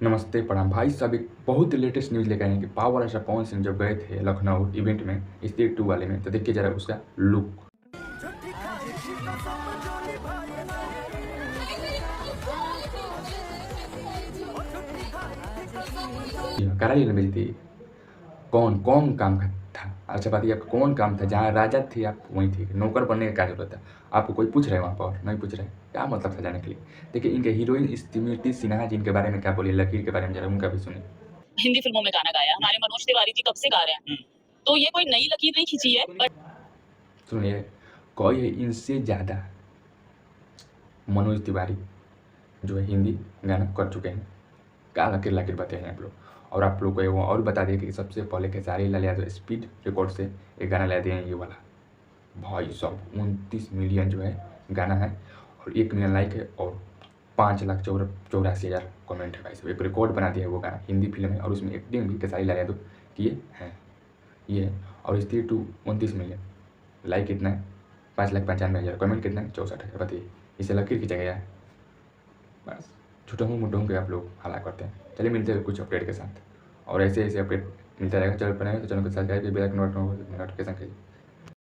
नमस्ते प्रणाम भाई साहब। एक बहुत लेटेस्ट न्यूज़ लेकर आए हैं कि पावर स्टार पवन सिंह जब गए थे लखनऊ इवेंट में स्त्री 2 वाले में, तो देखिए जरा उसका लुक। कराली ने भेजी थी। कौन कौन काम का था? अच्छा बात ये, आपका कौन काम था? जहाँ राजा थे आप वहीं थी, नौकर बनने का क्या जरूरत था? आपको कोई पूछ रहे हैं वहाँ पर? नहीं पूछ रहे, क्या मतलब था जाने के लिए? देखिए इनके हीरोइन स्मृति सिन्हा जी, इनके बारे में क्या बोली, लकीर के बारे में जरा उनका भी सुनिए। हिंदी फिल्मों में गाना गाया, हमारे मनोज तिवारी जी कब से गा रहे हैं, तो ये कोई नई लकीर नहीं खींची है। बट सुनिए, कोई है इनसे ज़्यादा मनोज तिवारी जो है हिंदी गाना कर चुके हैं। क्या लकीर लकीर बताए हैं आप लोग। और आप लोग को वो और बता दिए कि सबसे पहले खेसारी लाल यादव स्पीड रिकॉर्ड से एक गाना ला दिए हैं, ये वाला। भाई साहब 29 मिलियन जो है गाना है, और 1 मिलियन लाइक है, और 5,84,000 कमेंट है। भाई साहब एक रिकॉर्ड बना दिया है वो गाना, हिंदी फिल्म है, और उसमें एक्टिंग भी खेसारी लाल यादव किए हैं। ये है। और स्त्री 2 29 मिलियन लाइक कितना है, 5,95,000 कमेंट कितना है, 64,000। बताइए, इसे लकीर की जगह है? बस झूठों मुठों के आप लोग हल्ला करते हैं। चलिए मिलते हैं कुछ अपडेट के साथ, और ऐसे ऐसे अपडेट मिलता रहेगा। चैनल पर नए हो तो चैनल को सब्सक्राइब, बेल आइकन नोटिफिकेशन कीजिए।